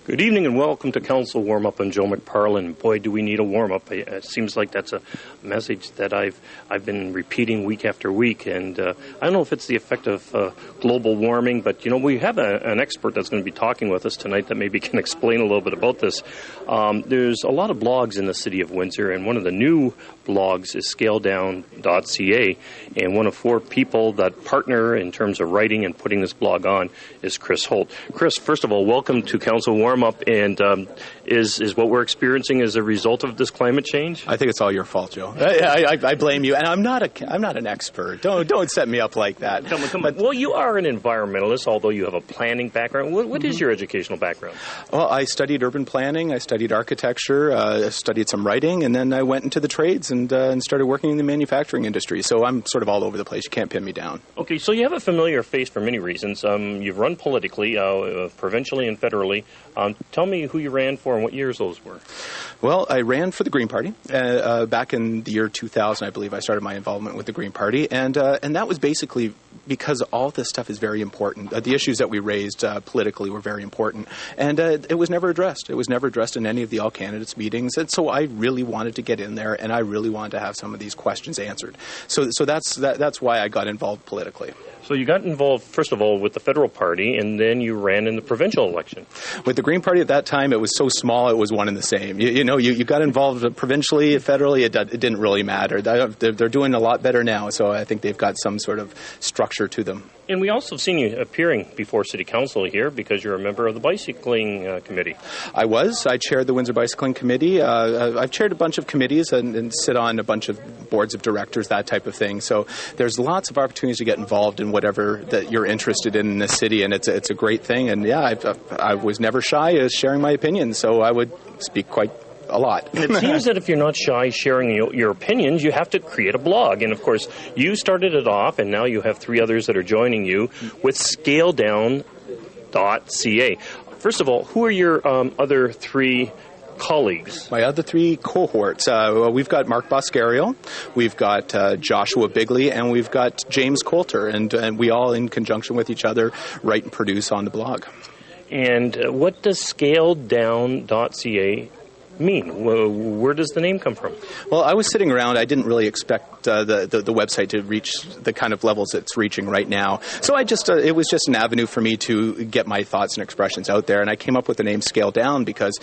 Good evening and welcome to Council Warm-Up. I'm Joe McParland. Boy, do we need a warm-up. It seems like that's a message that I've been repeating week after week. And I don't know if it's the effect of global warming, but, we have an expert that's going to be talking with us tonight that maybe can explain a little bit about this. There's a lot of blogs in the city of Windsor, and one of the new blogs is Scaledown.ca. And one of four people that partner in terms of writing and putting this blog on is Chris Holt. Chris, first of all, welcome to Council Warm-Up. And is what we're experiencing as a result of this climate change? I think it's all your fault, Joe. I blame you, and I'm not an expert. Don't set me up like that. Come on. Well, you are an environmentalist, although you have a planning background. What is your educational background? Well, I studied urban planning. I studied architecture. I studied some writing, and then I went into the trades and started working in the manufacturing industry. So I'm sort of all over the place. You can't pin me down. Okay, so you have a familiar face for many reasons. You've run politically, provincially and federally. Tell me who you ran for and what years those were. Well, I ran for the Green Party back in the year 2000, I believe. I started my involvement with the Green Party, and that was basically because all this stuff is very important. The issues that we raised politically were very important, and it was never addressed. It was never addressed in any of the all-candidates meetings, and so I really wanted to get in there, and I really wanted to have some of these questions answered. So that's why I got involved politically. So you got involved, first of all, with the federal party, and then you ran in the provincial election. With the Green Party at that time, it was so small, it was one and the same. You got involved provincially, federally, it didn't really matter. They're doing a lot better now, so I think they've got some sort of structure to them. And we also have seen you appearing before City Council here because you're a member of the Bicycling Committee. I was. I chaired the Windsor Bicycling Committee. I've chaired a bunch of committees and sit on a bunch of boards of directors, that type of thing. So there's lots of opportunities to get involved in whatever that you're interested in the city, and it's a great thing. And yeah, I was never shy as sharing my opinions, so I would speak quite a lot. And it seems that if you're not shy sharing your opinions, you have to create a blog. And, of course, you started it off, and now you have three others that are joining you with Scaledown.ca. First of all, who are your other three colleagues? My other three cohorts. We've got Mark Boscario, we've got Joshua Bigley, and we've got James Coulter. And we all, in conjunction with each other, write and produce on the blog. And what does Scaledown.ca mean? Where does the name come from? Well, I was sitting around. I didn't really expect the website to reach the kind of levels it's reaching right now. So I just it was just an avenue for me to get my thoughts and expressions out there. And I came up with the name Scale Down because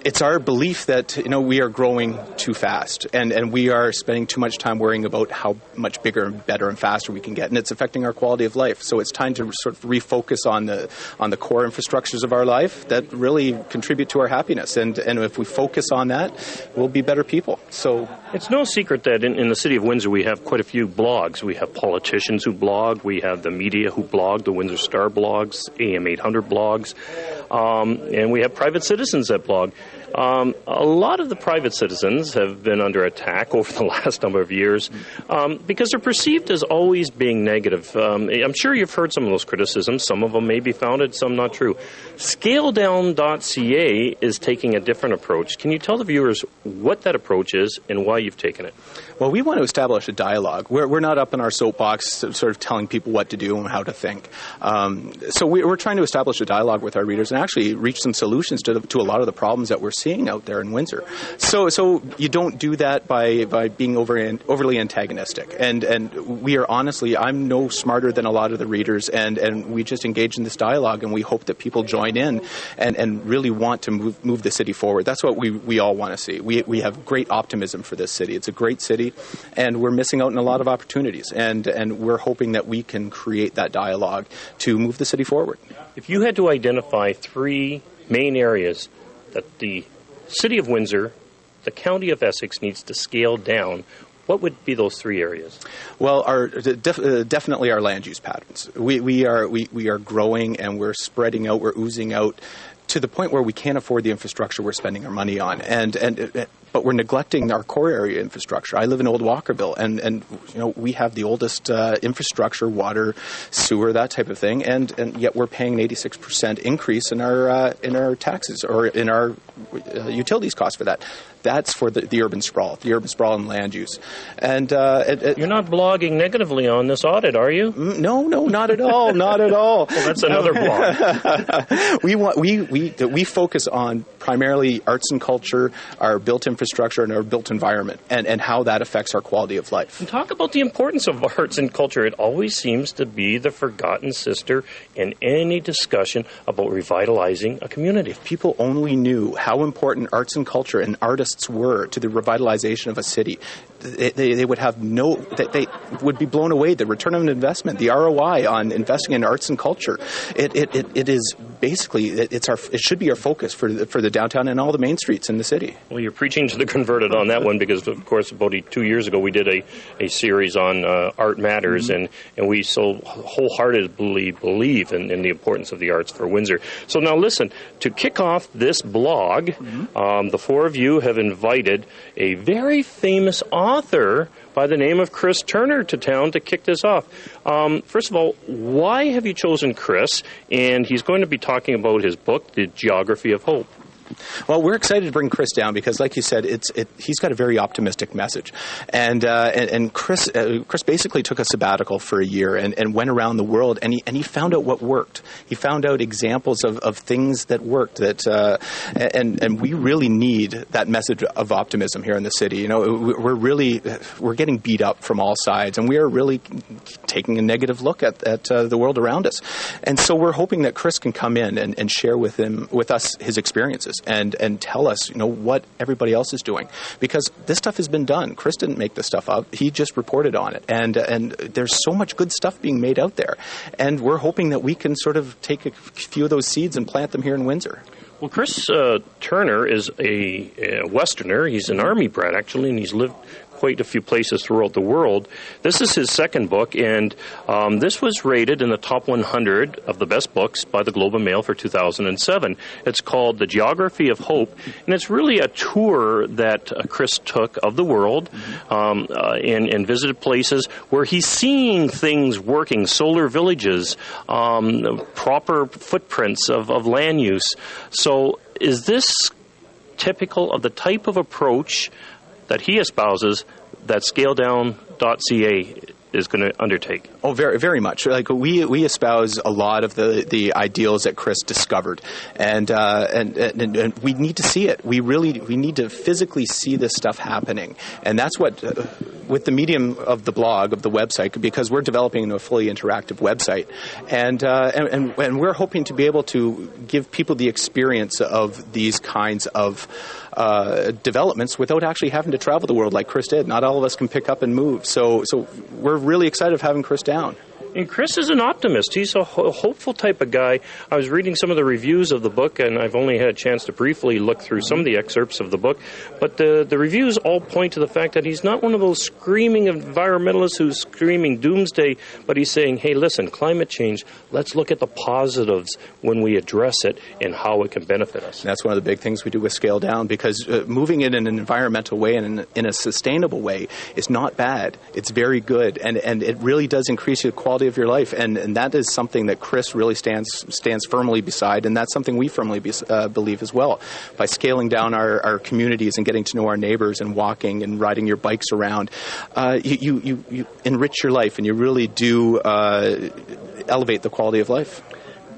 it's our belief that we are growing too fast, and we are spending too much time worrying about how much bigger and better and faster we can get, and it's affecting our quality of life. So it's time to sort of refocus on the core infrastructures of our life that really contribute to our happiness, and if we focus on that, we'll be better people. So it's no secret that in the city of Windsor we have quite a few blogs. We have politicians who blog, we have the media who blog, the Windsor Star blogs, AM 800 blogs, and we have private citizens that blog. A lot of the private citizens have been under attack over the last number of years because they're perceived as always being negative. I'm sure you've heard some of those criticisms. Some of them may be founded, some not true. Scaledown.ca is taking a different approach. Can you tell the viewers what that approach is and why you've taken it? Well, we want to establish a dialogue. We're not up in our soapbox sort of telling people what to do and how to think. So we're trying to establish a dialogue with our readers and actually reach some solutions to a lot of the problems that we're seeing out there in Windsor. So you don't do that by being overly antagonistic. And we are honestly, I'm no smarter than a lot of the readers, and we just engage in this dialogue, and we hope that people join in and really want to move the city forward. That's what we all want to see. We have great optimism for this city. It's a great city, and we're missing out on a lot of opportunities, and we're hoping that we can create that dialogue to move the city forward. If you had to identify three main areas that the City of Windsor, the County of Essex needs to scale down, what would be those three areas? Well, definitely our land use patterns. We are growing, and we're spreading out, we're oozing out to the point where we can't afford the infrastructure we're spending our money on, but we're neglecting our core area infrastructure. I live in Old Walkerville, and we have the oldest infrastructure, water, sewer, that type of thing, and yet we're paying an 86% increase in our taxes or in our utilities costs for that. That's for the urban sprawl and land use. And you're not blogging negatively on this audit, are you? No, not at all, not at all. Well, that's another blog. We we focus on primarily arts and culture, our built infrastructure, and our built environment, and how that affects our quality of life. And talk about the importance of arts and culture. It always seems to be the forgotten sister in any discussion about revitalizing a community. If people only knew how important arts and culture and artists were to the revitalization of a city, they would have they would be blown away. The return on investment, the ROI on investing in arts and culture, it is basically it should be our focus for the downtown and all the main streets in the city. Well, you're preaching to the converted on that one, because of course about 2 years ago we did a series on Art Matters, and we so wholeheartedly believe in the importance of the arts for Windsor. So now listen, to kick off this blog, the four of you have invited a very famous author by the name of Chris Turner to town to kick this off. First of all, why have you chosen Chris? And he's going to be talking about his book, The Geography of Hope. Well, we're excited to bring Chris down because, like you said, he's got a very optimistic message, and Chris basically took a sabbatical for a year and went around the world, and he found out what worked. He found out examples of things that worked. And we really need that message of optimism here in the city. You know, we're getting beat up from all sides, and we are really taking a negative look at the world around us. And so we're hoping that Chris can come in and share with us his experiences. And tell us, you know, what everybody else is doing, because this stuff has been done. Chris didn't make this stuff up; he just reported on it, and there's so much good stuff being made out there, and we're hoping that we can sort of take a few of those seeds and plant them here in Windsor. Well, Chris Turner is a Westerner. He's an Army brat, actually, and he's lived quite a few places throughout the world. This is his second book, and this was rated in the top 100 of the best books by the Globe and Mail for 2007. It's called The Geography of Hope, and it's really a tour that Chris took of the world and visited places where he's seeing things working, solar villages, proper footprints of land use. So is this typical of the type of approach that he espouses that Scaledown.ca is going to undertake? Oh, very, very much. Like we espouse a lot of the ideals that Chris discovered, and we need to see it. We need to physically see this stuff happening, and that's what with the medium of the blog, of the website, because we're developing a fully interactive website, and we're hoping to be able to give people the experience of these kinds of developments without actually having to travel the world like Chris did. Not all of us can pick up and move, so we're really excited of having Chris down. And Chris is an optimist. He's a hopeful type of guy. I was reading some of the reviews of the book, and I've only had a chance to briefly look through some of the excerpts of the book. But the reviews all point to the fact that he's not one of those screaming environmentalists who's screaming doomsday, but he's saying, hey, listen, climate change, let's look at the positives when we address it and how it can benefit us. And that's one of the big things we do with Scaledown, because moving it in an environmental way and in a sustainable way is not bad. It's very good, and it really does increase the quality of your life, and that is something that Chris really stands firmly beside, and that's something we firmly believe as well. By scaling down our communities and getting to know our neighbors and walking and riding your bikes around, you enrich your life, and you really do elevate the quality of life.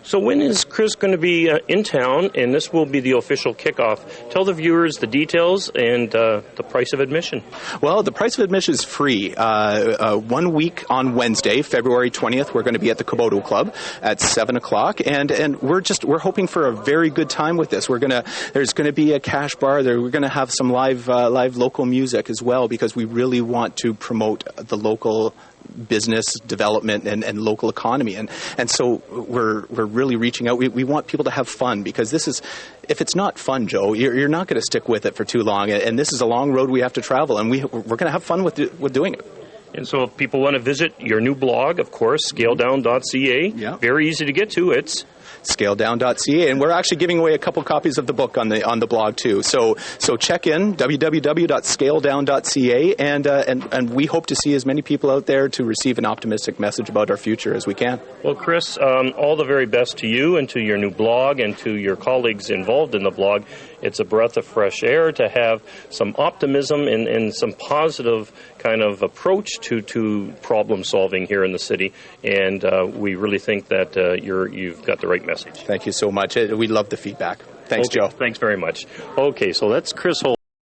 So when is Chris going to be in town, and this will be the official kickoff? Tell the viewers the details and the price of admission. Well, the price of admission is free. 1 week on Wednesday, February 20th, we're going to be at the Komodo Club at 7 o'clock, and we're hoping for a very good time with this. There's going to be a cash bar there. We're going to have some live local music as well, because we really want to promote the local business development and local economy, and so we're really reaching out. We want people to have fun, because this is, if it's not fun, Joe, you're not going to stick with it for too long, and this is a long road we have to travel, and we're going to have fun with doing it. And so if people want to visit your new blog, of course, scaledown.ca, very easy to get to. It's Scaledown.ca, and we're actually giving away a couple copies of the book on the blog too. So check in www.scaledown.ca, and we hope to see as many people out there to receive an optimistic message about our future as we can. Well, Chris, all the very best to you and to your new blog and to your colleagues involved in the blog. It's a breath of fresh air to have some optimism and some positive kind of approach to problem solving here in the city, and we really think that you've got the right message. message. Thank you so much. We love the feedback. Thanks, okay, Joe. Thanks very much. Okay, so that's Chris Holt.